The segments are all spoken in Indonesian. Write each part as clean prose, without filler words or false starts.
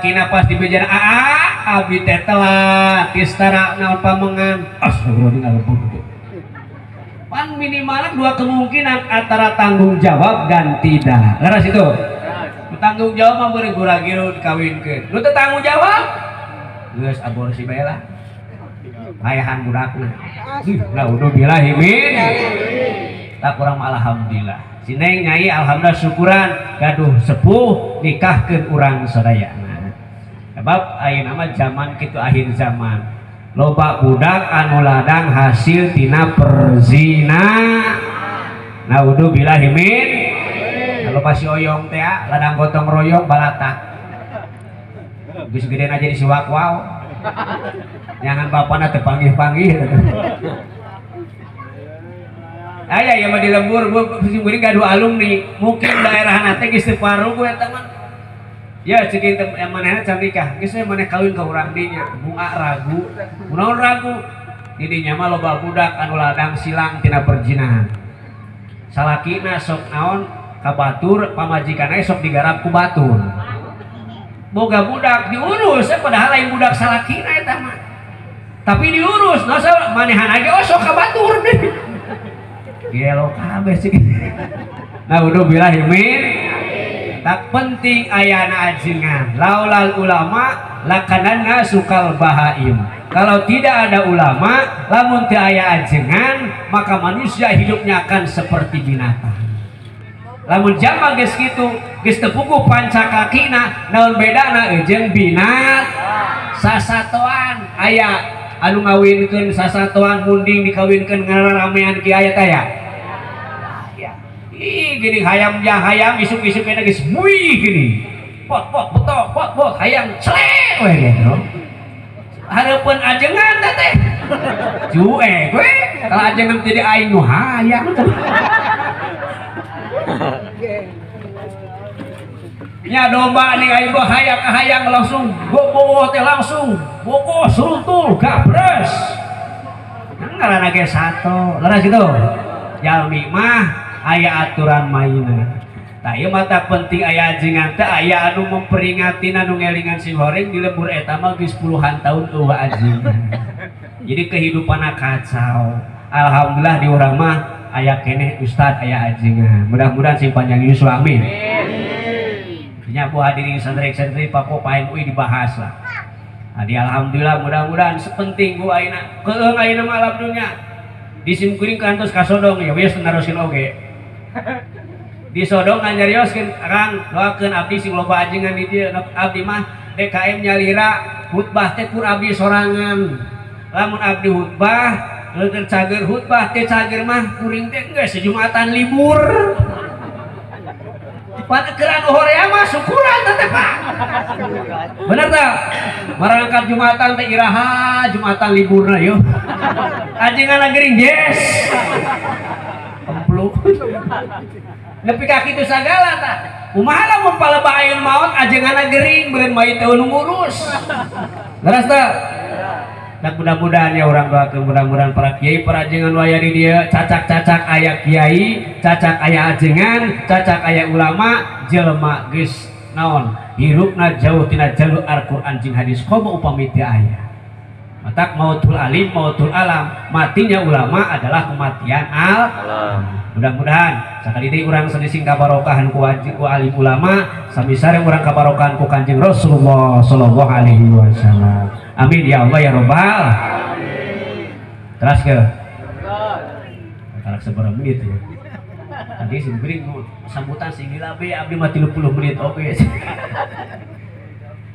kina pas dibejana abdi teh telat tistara naon pamengan astagfirullah ngalebur pan minimal dua kemungkinan antara tanggung jawab dan tidak leres itu tanggung jawab mah beureung gura-giru dikawinkeun nu teu tanggung jawab geus aborsi bae lah ayahan budakna la udah bilahi min tak kurang alhamdulillah si Neng nyai alhamdulillah syukuran gaduh sepuh nikahkeun urang sadayana sebab ayeuna mah zaman kitu akhir zaman loba budak anu ladang hasil tina perzina naudzubillahi min kalau pasti oyong teh ladang gotong royong balatak geus gedeuna jadi siwak wow jangan bapana teu panggih-panggih aya ya mah di lembur sing beuring gaduh alumni mungkin daerah teh geus teu paruh eta mah ya ceking manehna can nikah geus maneh kawin ka urang dinya bunga ragu kunaon ragu di dinya mah loba budak anu ladang silang tina perzinahan salakina sok naon ka batur pamajikanna sok digarap ku batur boga budak diurus padahal lain budak salakina eta mah tapi diurus nasa manehan aja sok ka batur deh gelo kabeh sih naudzubillahi min tak penting ayana ajengan laulal ulama lakananna sukal bahaim kalau tidak ada ulama lamun teu aya ajengan maka manusia hidupnya akan seperti binatang lamun jama geus kitu geus teu puguh pancakakina naon bedana jeung binat sasatoan aya anu ngawinkeun sasatoan munding dikawinkeun ngaramean ki aya taya ih gini hayam jang hayam isuk-isuk kena geus muih gini pot pot hayam celek we gitu hareupeun ajengan teh cuek we kalau ajengan jadi aing nu hayam nya domba nih aing bae hayang langsung boboh teh langsung bogoh suruntul gabres ngaranna ge sato leres kitu jalmi mah aya aturan mainna tah ieu mah tak penting aya ajengan teh aya anu memperingati anu ngelingan si horeng di lembur eta mah geus puluhan tahun eueuh ajengan jadi kehidupanna kacau alhamdulillah di urang mah aya keneh ustad aya ajengan mudah-mudahan sing panjang yuswa amin nya bu hadirin santri-santri papo paen UI dibahas lah adi alhamdulillah mudah-mudahan sepenting bu ayeuna keung ayeuna mah alam dunya disimkuring kantos kasodong ya wes narosin oge disodong nganyarioskeun Kang doakeun abdi sing loba ajengan di dieu abdi mah DKM nyalira khutbah teh kur abdi sorangan lamun abdi khutbah leukeun cager khutbah teh cager mah kuring teh geus sejumatan libur pada keran horea mah syukuran teh Pak bener tah marangkat jumatan teh iraha jumatan liburna yeuh ajengan gering yes empluk nepi ka kitu sagala tah kumaha lamun palebaeun maot ajenganna gering beureun mai teu nu ngurus leres tah dan mudah-mudahan ya orang doakeun mudah-mudahan para kiai para ajengan waya di dieu cacak-cacak aya kiai cacak aya ajengan cacak aya ulama jelema geus naon hirupna jauh tina jalur Al-Qur'an jeung hadis komo upami teu aya matak mautul alim mautul alam matinya ulama adalah kematian alam mudah-mudahan sakali deui urang sadising kabarokahan ku alim ulama sami sareng urang kabarokahan ku Kanjeng Rasulullah sallallahu alaihi wasallam amin ya Allah ya Rabbal terus ke karak seberapa menit ya tadi sing sambutan sing gila be abdi mah 30 menit oke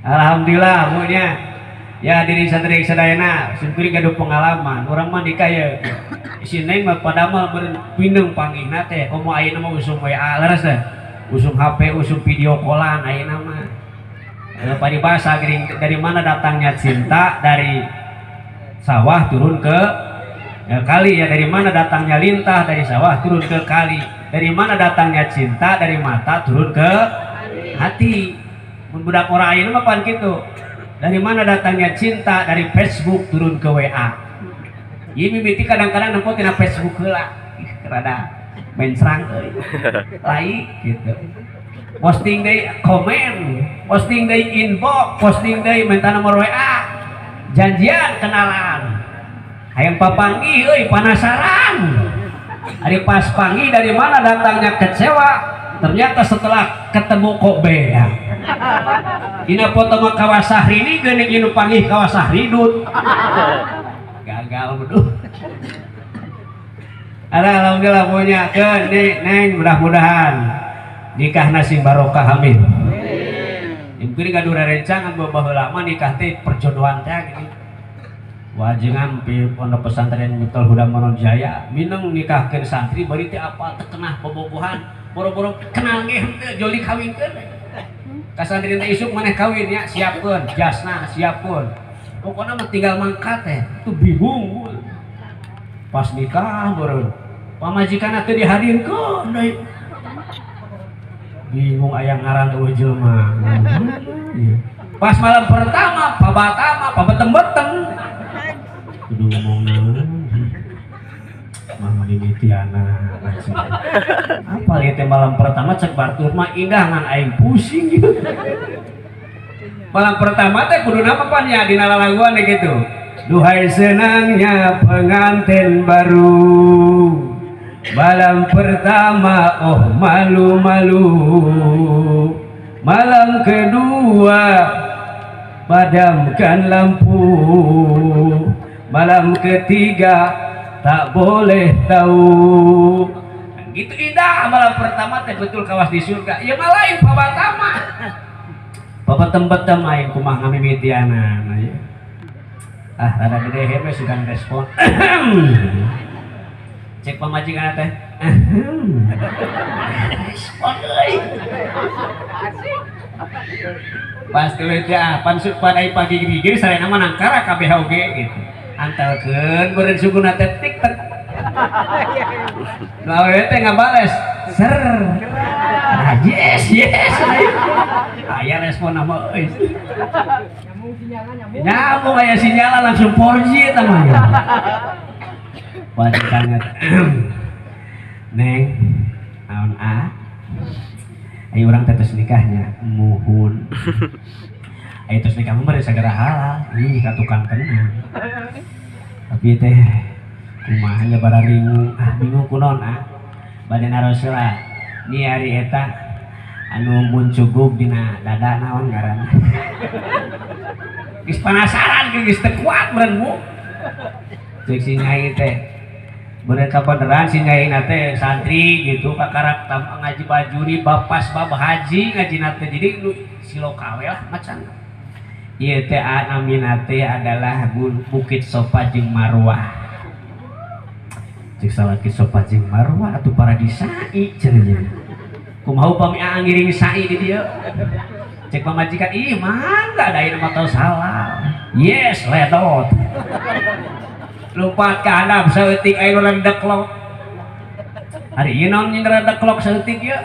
alhamdulillah punya ya diri santri sadayana sing gaduh pengalaman urang mah nikah ya si Neng mah padahal berpindeng panggihna teh komo ayeuna mah usum WA leres teh usum HP usum video callan ayeuna mah pada bahasa dari mana datangnya cinta dari sawah turun ke kali ya dari mana datangnya lintah dari sawah turun ke kali dari mana datangnya cinta dari mata turun ke hati budak orang ayeuna mah pan kitu dari mana datangnya cinta dari Facebook turun ke WA ieu mimiti kadang-kadang nempo tina Facebook heula rada main serang euy lai gitu posting deui komen, posting deui inbox, posting deui minta nomor WA, janjian kenalan, hayang papanggih euy penasaran. Hari pas panggih dari mana datangnya kecewa, ternyata setelah ketemu kok beda. Dina foto mah Kawasahri ini geuning inu panggih Kawasahri dut. Gagal beduh. Alhamdulillah punya ke neng, mudah-mudahan nikah nasi barokah amin. Mungkin gaduh rencangan baheula lama nikah teh perjodohan teh gini. Wajengan di pondok pesantren Miftahul Huda Manonjaya mineng nikahkeun santri bari teh apa teu kenah bobogohan boro-boro kenal ge henteu joli kawinkeun. Ka santri teh isuk maneh kawin nya siapkeun jasna siapkeun. Pokona mah tinggal mangkat teh tu bingung. Pas nikah beureun pamajikanna teu dihadirkeun deui. Bingung aya ngaran eueuh jelema. Pas malam pertama pabetem-betem kudu ngomong mama dimitiana apa itu malam pertama cek batur mah indah ngan aing pusing gitu. Malam pertama teh kudu nama pan ya dina lalaguan gitu. Duhai senangnya pengantin baru, malam pertama oh malu-malu, malam kedua padamkan lampu, malam ketiga tak boleh tahu. Gitu indah malam pertama teh betul kawas di surga. Ya malain pabatama. Pabatem-betem aing kumaha ngamimitiana ya. Rada gede hebe sugan respon. Cek pamajikan teh. Respon euy. Pas teh pan ai pagi gini sareng mah nangkara kabeh oge gitu. Antalkeun beureun suguna teh TikTok. Nu awewe teh ngabales, ser. Yes. Aya respon nama euy. Nyambung aya sinyalan langsung 4G eta mah. Wajikan Neng, naon ayo orang tetes nikahnya muhun. Ayo terus nikah mah segera halal, ka tukang tenang. Tapi teh kumaha nya bara bingung kunaon bade narosela ni ari eta anu muncugug dina dada naon ngaranna. Geus penasaran geus teu kuat meureun mu. Cek si nyai teh bener kabeneran si nyai nate santri gitu kakarak ngaji bajuri bapas bab haji ngaji nate jadi silokawe lah macan. Ieu teh naminate adalah Bukit Sofa jeung Marwah. Cek salaki Sofa jeung Marwah atuh paradisai cenah. Kumaha upami ngiring sai di dieu. Cek pamajikan ih mangga da ieu mah tos halal. Yes, ledot. Lompat ke handap saeutik aya nu deklok. Ari ieu naon nya deklok saeutik ieu?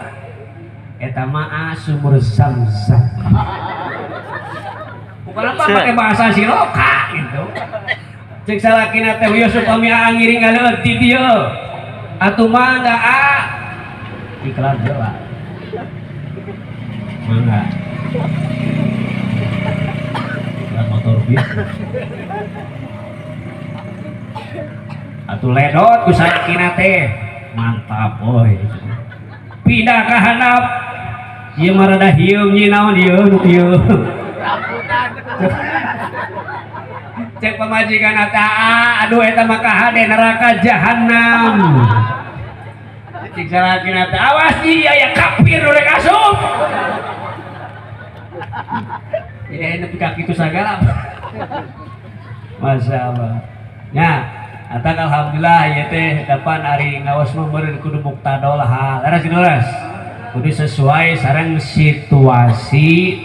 Eta mah sumur Zamzam. Kenapa pakai bahasa siloka gitu? Cek salakina teh wios upami ngiring ngaleut di dieu. Atuh mangga iklan heula. Mangga. Motor bis. Atuh ledot ku salakina teh. Mantap boy. Pindah ka handap. Ieu mah rada hiung nyi naon ieu. Cek pamajikan aduh eta mah kahade neraka jahanam. Cek salakina teh awas ieu aya kafir nu rek asup. Ini nepi ka kitu sagala. Masyaallah. Nya, atak alhamdulillah ieu teh dapan ari ngaos mah meureun kudu muqtadol hal. Leres. Kudu sesuai sareng situasi,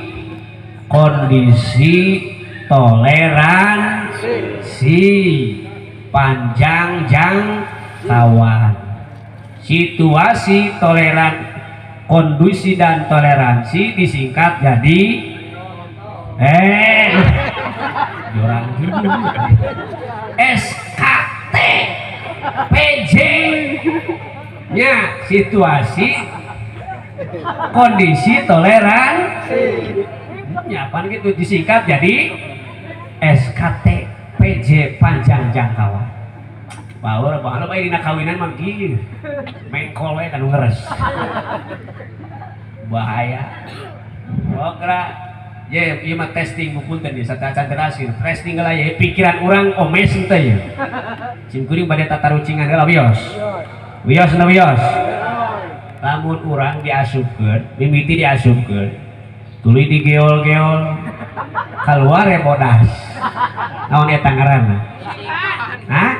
kondisi, toleransi, panjang jangkauan. Situasi, kondisi dan toleransi disingkat jadi orang SKT PJ nya situasi, kondisi toleransi. Ya, pan gitu disingkat jadi SKT PJ panjang jangkauan. Power apa bae dina kawinan mah kieu. Mengkol we kanu ngeres. Bahaya. Okra ye ieu mah testing mupunten ieu satacan terasin. Testing lah ya pikiran urang omes teh ya. Sim kuring bade tatarucingan heula wios. Wios na wios. Lamun urang diasupkeun, mimiti diasupkeun. Tuluy digeol-geol. Keluar ya bodas. Naon eta ngaranna? Hah?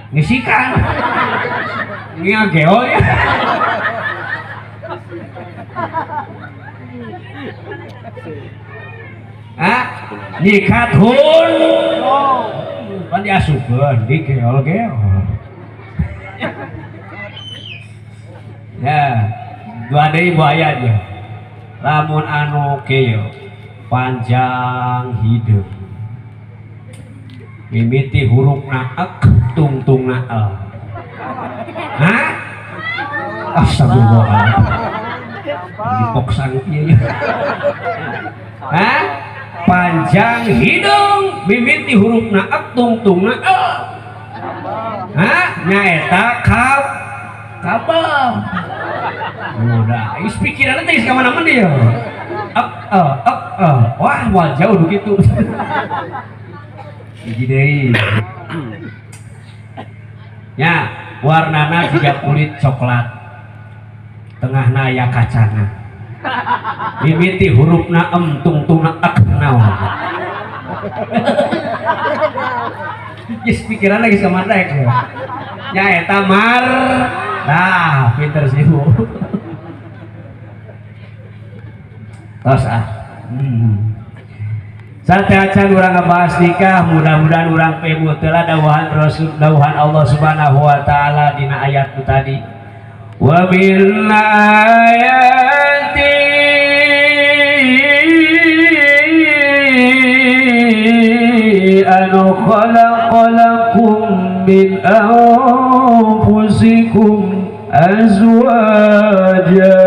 Ngisikan. Ngeol ya. Hah? Nyikat hun. Kan diasupkeun, digeol-geol. Ya, dua deui buaya dia. Lamun anu kieu panjang hidup mimiti hurufna ek tungtungna el. Hah? Astagfirullah. Dipoksan ieu. Hah? Panjang hidung mimiti hurufna ek tungtungna el. Hah? Nyaeta kabel. Udah, is pikiran teh ka mana-mana dia. Wah, moal jauh begitu. Hiji deui. Ya, warnana juga kulit coklat. Tengahna aya kacana. Mimiti hurufna em tungtungna ek naon. Geus pikiran lagi ka mana ya. Nya eta mar. Nah, pinter sih Bu. Tos Sateacan urang ngebahas nikah, mudah-mudahan urang pemu telah dawuhan Allah Subhanahu wa taala dina ayat itu tadi. Wa bil ayati anu khalaqalakum min anfusikum azwaja.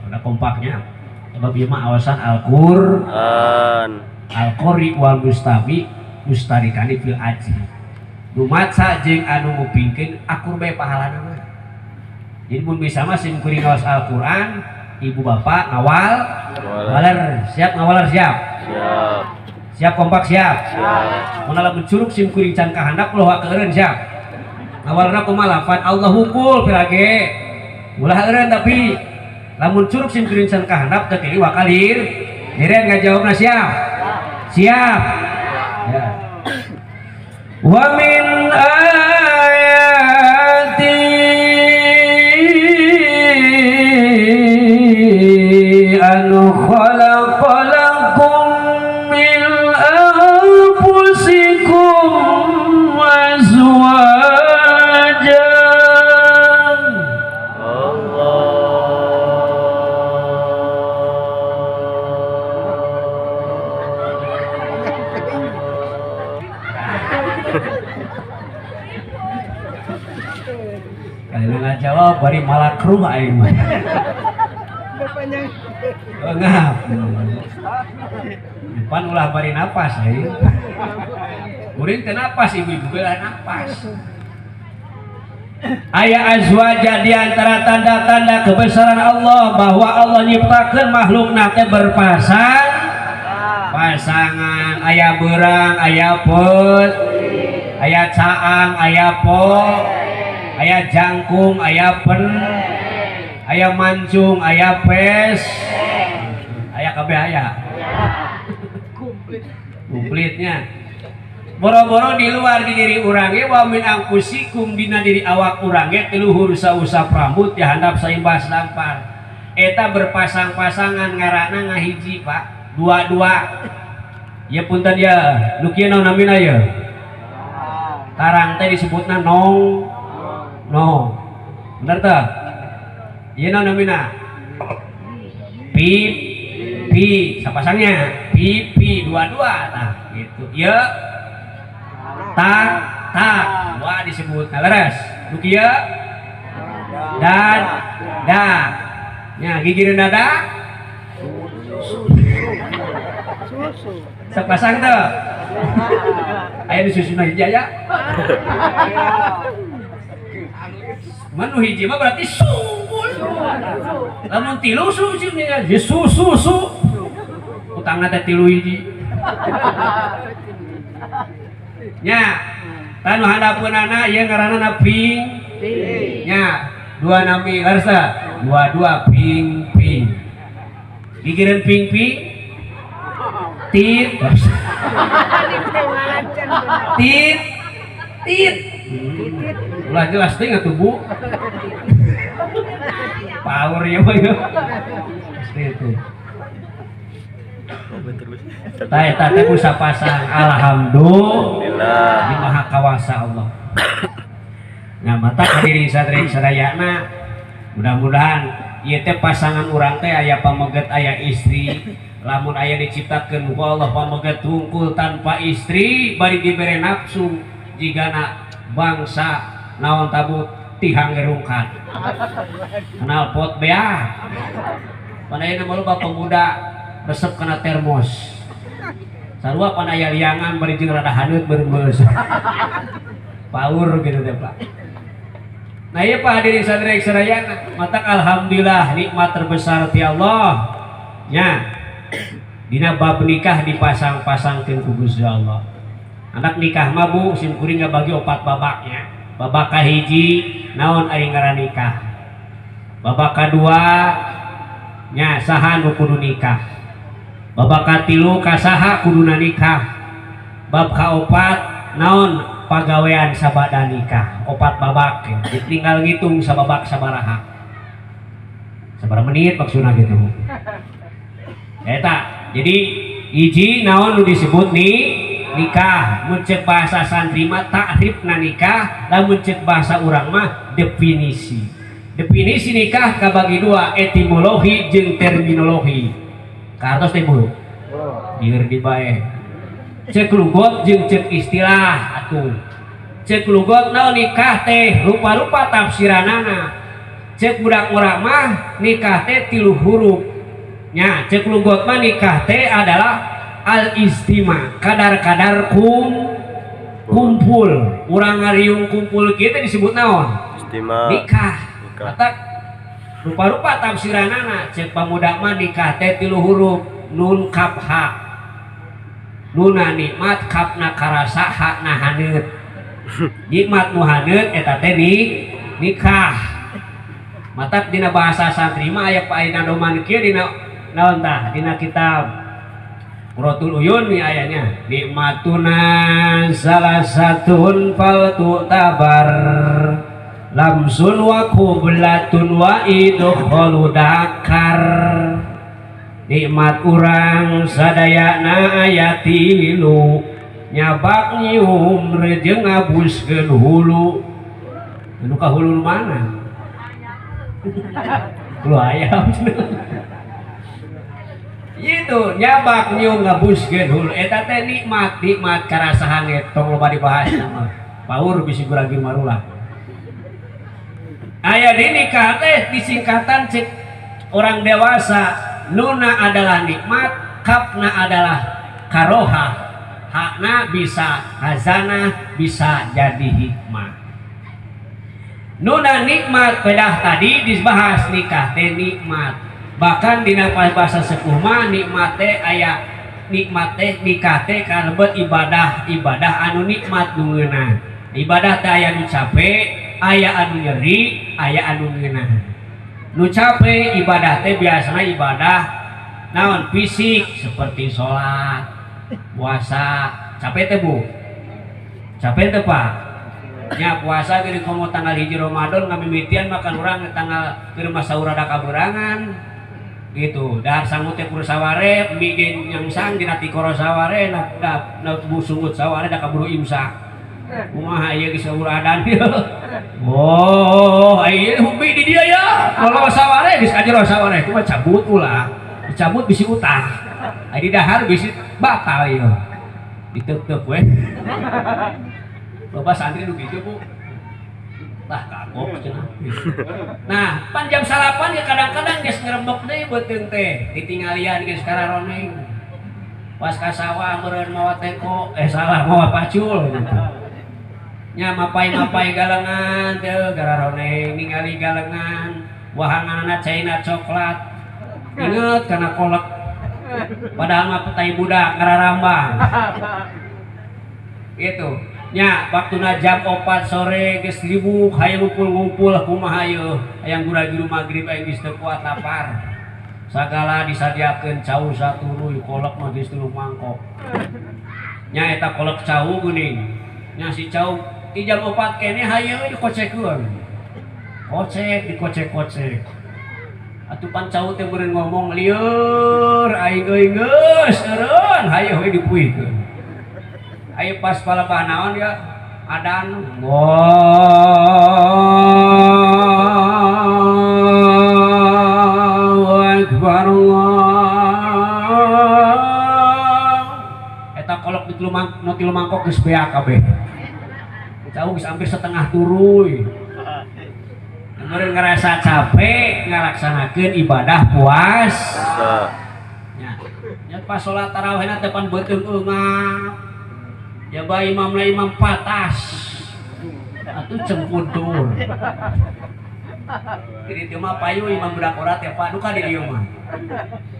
Udah kompaknya. Sebab ieu mah awasan Al-Qur'an. Al-Qari wal mustami mustarikani fil ajri. Dumatsa jeung anu ngupingkeun akur bae pahalana mah. Jadi mun bisa mah sim kuring ngawas Al-Qur'an, ibu bapak ngawal, ngawaler, siap ngawaler siap. Siap. Siap kompak siap. Siap. Mun lamun curug sim kuring can kahandap loha keureun siap. Ngawalna kumaha lafaz Allah hukul pirage. Ulah eureun tapi lamun curug sim kuring can kahandap teh teh wakalir. Diren ngajawabna siap. Siap. Ya. Wa min ayati anu khalaqalakum min anfusikum azwajan. Kalau nggak jawab, bari malakruh aing mah. Ngap. Pan ulah bari napas aing. Kuring teh napas ibu-ibu beulah napas. Aya azwaja di antara tanda-tanda kebesaran Allah bahwa Allah nyiptakeun makhlukna teh berpasang. Pasangan aya beurang, aya peut, aya caang, aya po, aya jangkung, aya pen, aya mancung, aya pes, aya kabeh aya. Kumplitnya. Boro-boro di luar di diri urang ge wa min angkusikum dina diri awak urang ge tiluhur sausa prambut di handap saimbas lampar. Eta berpasang-pasangan ngaranna ngahiji, Pak. Dua-dua. Ya punten ya, nu kieu naon namina ya? Tarang teh disebutna nong. Nong. Bener teh? Ieu naon namina? Pip. Pi, sapasangnya? Pipi dua-dua tah gitu. Ieu tak dua disebut. Nah leres. Nu kieu dan da nya gigireun dada sepasang tuh aya di susuna hijaya manu hiji mah berarti su lamun tilu su cenah su utangna teh tilu hiji nya tanu hadapeunana ieu ngaranna ping nya dua nami larsa dua ping gigireun ping tit ulah jelas teh atuh Bu power ya mah ya itu eta teh ku sapasang alhamdulillah di maha kawasa Allah. Nah mata hadirin sadayana mudah-mudahan ieu teh pasangan urang teh aya pameget aya istri lamun aya diciptakeun ku Allah pameget tungkul tanpa istri bari dibere nafsu jigana bangsa naon tabu tihang gerungkan kenal pot bea panayeuna mah loba pemuda resep kana termos sarua pan aya liangan bari jeung rada haneut beureum paur gitu teh Pak. Nah ieu Pak hadirin sadayana matak alhamdulillah nikmat terbesar ti Allah nya dina bab nikah dipasang-pasangkeun ku Gusti Allah. Anak nikah mah Bu sim kuring ngabagi 4 babaknya. Babak kahiji naon ari ngaran nikah. Babak kadua nya saha nu kudu nikah. Babak katilu kasaha kuduna nikah. Bab kaopat naon pagawean sabada nikah. 4 babak ya. Tinggal ngitung sababak sabaraha. Sabaraha menit maksudna gitu. Eta jadi hiji naon nu disebut nikah mun ceuk bahasa santri mah ta'rifna nikah lamun ceuk bahasa urang mah definisi nikah kabagi dua etimologi jeung terminologi kartos teh Bu dieur di bae ceuk lugot jeung ceuk istilah atuh ceuk lugot naon nikah teh rupa-rupa tafsiranana ceuk budak urang mah nikah teh 3 huruf nya cek lugot mah nikah teh adalah al istima kadar-kadar kumpul urang ngariung kumpul kieu teh disebut naon istima nikah kata rupa-rupa tafsiranana cek pamuda mah nikah teh 3 huruf nun kaf ha nuna nikmat kapna karasa hakna haneut nikmat nu haneut eta teh nikah matak dina bahasa santri mah aya paeuna doman kieu dina naon tah dina kitab Quratul Uyun nih ayatnya nikmatuna salah satun fal tu'tabar lamsun wa qublatun wa idkhulu dakar nikmat urang sadayana aya 3 nyabak nyium rejeung ngabuskeun hulu anu ka hulu mana hulu ayam itu nyabak nyium ngabuskeun hulu eta teh nikmat karasahan tong loba dibahas mah paur bisi guragi marulah aya di nikah teh disingkatan cek orang dewasa nuna adalah nikmat kapna adalah karoha hakna bisa hazana bisa jadi hikmah nuna nikmat pedah tadi dibahas nikah teh nikmat bahkan dina bahasa sepuh mah nikmat teh aya nikmat teh nikah teh kalebet ibadah anu nikmat nu ngeunah ibadah teh aya nu capek aya anu nyeri aya anu ngeunah nu capek ibadah teh biasana ibadah naon fisik seperti sholat puasa capek teh Bu capek teh Pak nya puasa geuning komo tanggal 1 Ramadan ngamimitian makan urang tanggal keur masa urada kaberangan gitu dahar sangut teh kudu saware mie nyangsang dina tikoro saware na busungut saware da kaburu imsak kumaha ieu geus uradan oh ieu hubi di dia ya kalau saware geus kajero saware kumaha cabut ulah dicabut bisi utah di dahar bisi batal ieu diteuk-teuk we loba santri nu kitu Bu tah kagok cenah. Nah pan jam salapan ya kadang-kadang geus ngerebek deui beuteung teh ditingalian geus kararoneng pas ka sawah meureun mawa teko salah mawa pacul gitu nya mapai-mapai galengan teu kararoneng ningali galengan wahanganna caina coklat inget kana kolek padahal mah petai budak ngararambang gitu nya waktuna jam 4 sore geus ribuk hayang ngumpul-ngumpul kumaha ieu hayang gura-guru magrib aya geus teu kuat lapar sagala disadiakeun cau saturuy kolek mah geus 3 mangkok nya eta kolek cau geuning nya si cau di jam 4 kene hayang dikocekeun dikocek atuh pan cau teh beureun ngomong lieur aing euy geus eureun hayang we dipuihkeun ayo pas palebah naon ya adan Allahu Akbar eta kolok di tilu mangkok geus beak kabeh jauh geus hampir setengah turuy meureun ngerasa capek ngalaksanakeun ibadah puasa nya pas salat tarawihna teh pan beuteung eungap ya bayi imam patas atuh cempudur jadi itu mah payu imam budak orat ya pak duka di dieu mah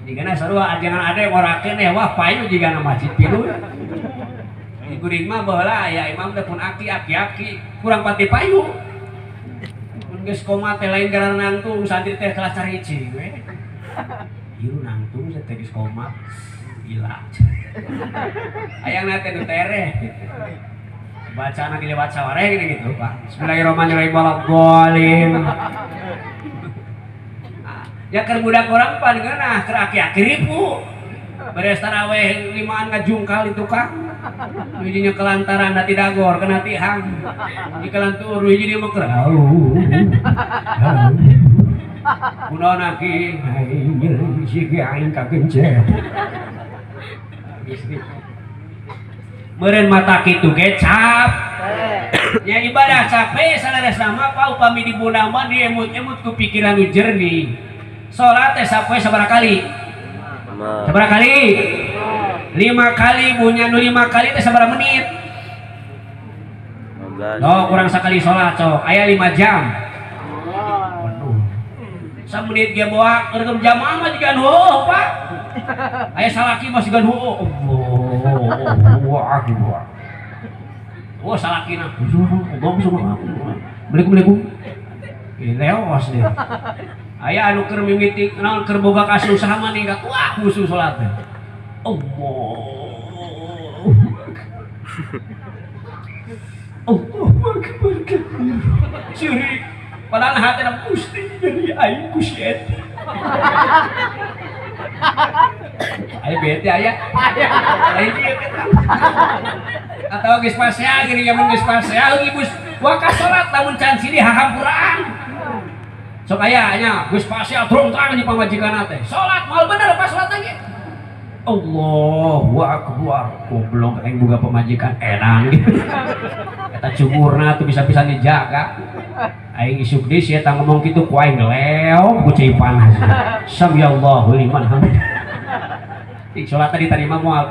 digana sarua ajangan ade ngorakeun wah payu jigana masjid pilu di kuring mah baheula aya imam teh pun aki kurang pati payu mun geus koma teh lain gara nangtung santri teh kelas cariji we ieu nangtung teh geus koma gila ayang nate nu tere baca anak lewat saware gini gitu pak bismillahirrahmanirrahim walaqolin ya keur budak orang pan geunah keur aki-aki ribu beres tarawih limaan ngajungkal itu kang hijinya kelantaran hati dagor kena tihang di kelantur hiji dia mah kerau kunaon aki aing sigi aing kagencet meureun mata kitu ge cap nya ibadah capek salaresna mah pa upami di bunda mah diemut-emut ku pikiran nu jernih salat teh sapoe sabaraha kali 5 kali bunya nu 5 kali teh sabaraha menit 15 kurang sakali salat cok aya 5 jam menit ge boak keur jamaah mah jigan heuh pak aya salaki mah sigan heuh Allahu akbar oh salakina gong semua Assalamualaikum leos deh aya anu keur mimiti naon keur boga kasusaha mah ninggal wah musuh salat teh Allahu akbar syirik padahal hati na gusti jadi aing kusyet aing bete aya aing ieu eta atau geus pasea gini ya mun geus pasea geus wa ka salat lamun can sidi hahampuraan sok aya nya geus pasea trontan di pamajikanna teh salat moal bener pas salat lagi Allahu akbar goblok aing boga pamajikan edan eta cumurna tuh bisa-bisa dijaga aing isuk deui sia tang ngomong kitu ku aing leong ku cai panas samyallahu liman hamid ih salat tadi tarima moal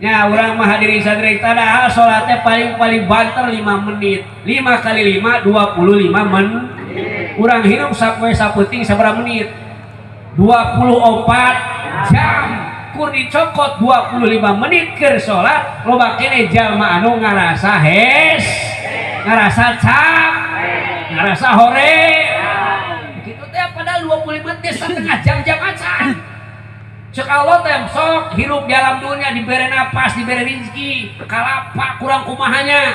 nya urang mah hadirin sadrek tadaha salatnya paling banter 5 menit 5 kali 5 25 menit urang hirup sapoe sapeuting sabaraha menit 24 jam kur dicokot 25 menit keur salat loba keneh jalma anu ngarasa ngarasa cap ngarasa hore kitu teh padahal 25 teh setengah jam acan cek Allah teh sok hirup di alam dunia dibere napas dibere rezeki kalapa kurang kumahanya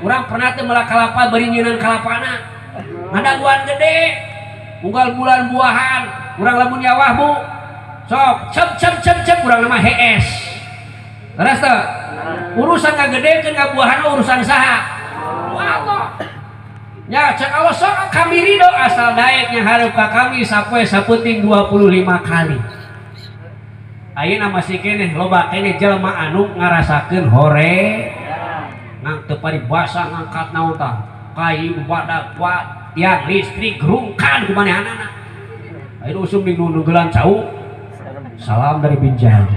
urang pernah teh meula kalapa bari nyeunan kalapana ngadaguan gede unggal bulan buahan urang lamun nyawah bu sok cep urang nama HS terus teh urusan ngagedekeun ngabuahan urusan saha Allah nya cek Allah sok kami ridho asal daeknya hareup ka kami sapoe sapeuting 25 kali ayeuna masih keneh loba keneh jelema anu ngarasakeun hore nang teu paribasa ngangkat naon tah kayu badak kuat tiang listrik gerungkan ku manehanana aya usum di nunggelan cau salam dari Binjai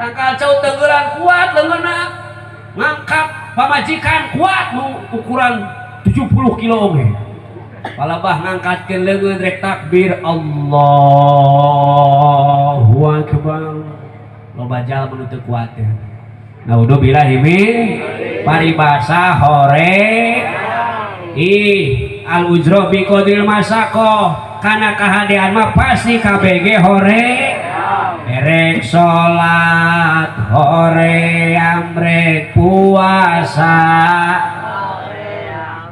tangkal cau tenggelan kuat leungeunna ngangkat pamajikan kuat nu ukuran 70 kilo ge palabah ngangkatkeun leungeun rek takbir Allahu akbar loba jalma nu teu kuat teh naudzubillahi min paribasa hore al ujro bi qadril masaqah kana kahadean mah pasti KBG hore erek salat hore amrek puasa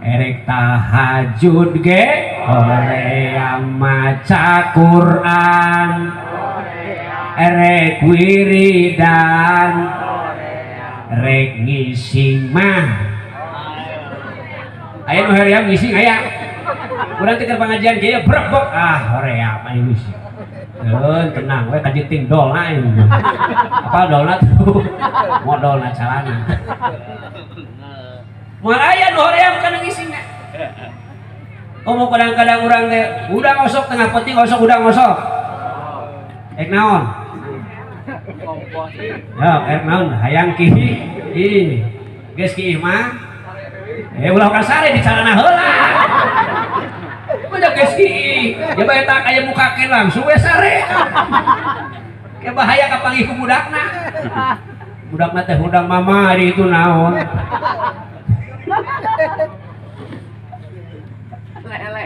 erek tahajud ge hore maca Quran erek wiridan rek ngising mah aya nu hoream ngising aya urang teh keur pangajian kieu brebek hoream aya ngising tenang we kajenting dolna apa dolna tuh modalna calana moal aya nu hoream kana ngisingna mau kadang-kadang urang teh udang osok tengah penting osok udang osok ek naon ya ek naon hayang kihi geus kihi mah ulah kasare di calana heula udah geus kihi ya bae tak aya mukakeun langsung we sare ke bahaya kapanggih ku budakna teh hudang mama hari itu naon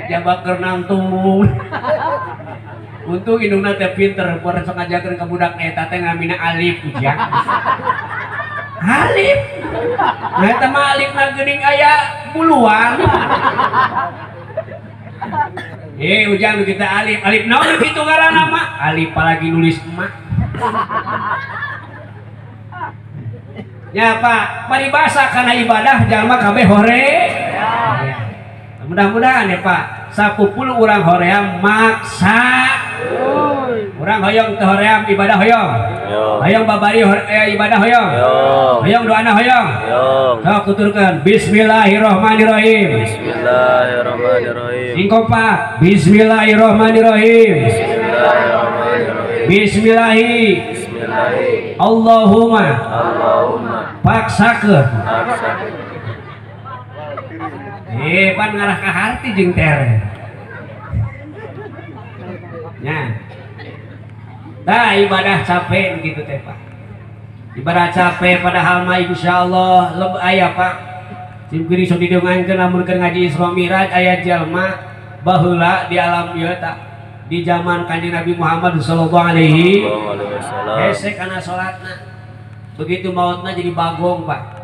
jabak keur nangtung untung indungna teh pinter peureun sok ngajakeun ka budak eta teh ngamina alif ujang alif nah eta mah alifna geuning aya buluan ujang nu kita alif naon kitu ngaranna mah alif apalagi nulis emak nya Pak paribasa kana ibadah jalma kabeh hore mudah-mudahan ya Pak 10 urang hoream maksa urang hoyong teh hoream ibadah hoyong hoyong babari ibadah hoyong hoyong doana hoyong sok tuturkeun bismillahirrahmanirrahim sing kompak bismillahirrahmanirrahim bismillahi Allahumma paksakeun pan ngarah ka harti jeung tere nya tah ibadah capek begitu teh Pak ibadah capek padahal mah insyaallah leb aya Pak cimkiri sok didongankeun lamun keur ngaji Isra Mi'raj aya jalma baheula di alam ieu tah di zaman Kanjeng Nabi Muhammad sallallahu alaihi wasallam hese kana salatna begitu mautna jadi bagong Pak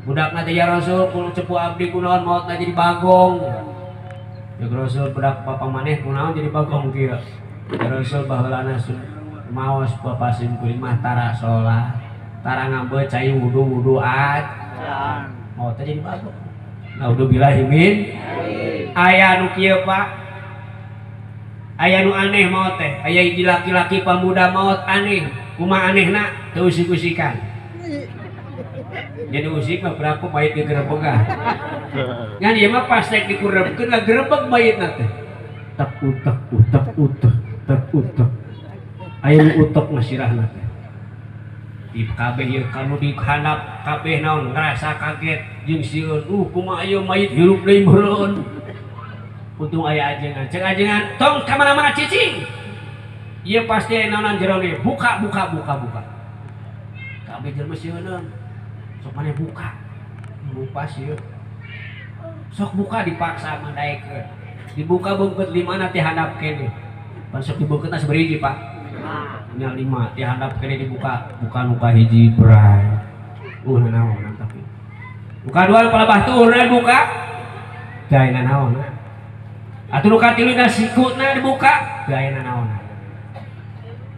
budakna teh ya Rasul kulo cepu abdi kunaon mautna jadi bagong ya Rasul budak papa maneh kunaon jadi bagong kieu ya Rasul baheulana maos papasim kuring mah tara salat tara ngambeut cai wudu-wuduat mautna jadi bagong naudzubillahi min aya nu kieu Pak aya nu aneh maot teh aya hiji laki-laki pamuda maot aneh kumaha anehna teu usik-usikan jadi usik mah berapa mayit digerebegah ngan ieu mah pas rek dikurebkeun ngagerebeg mayitna teh tak utek aya nu utek mah sirahna teh di kabeh ieu kanu dihandap kabeh naon ngarasa kaget jeung sieun kumaha ieu mayit hirup deui meureun untung aya ajengan cek ajengan tong ka mana-mana cicing ieu pasti aya naonan jero ge buka kabeh jelema sieun sok maneh buka lupa sih sok buka dipaksa mandaekeun dibuka beungkeut 5 teh handap kene pan sok dibeungkeutna saberiji Pak nya 5 teh handap kene dibuka bukan muka hiji bray naon tapi buka 2 palabah turun buka gaena naon atuh nu katiluna sikutna dibuka gaena naon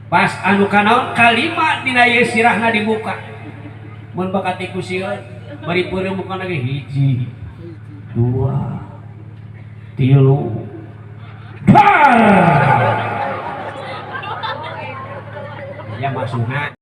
pas anu kanaon kalima dina ieu sirahna dibuka mun bakat iku sieun bari peureum bukan lagi 1 2 3 dar ya maksudna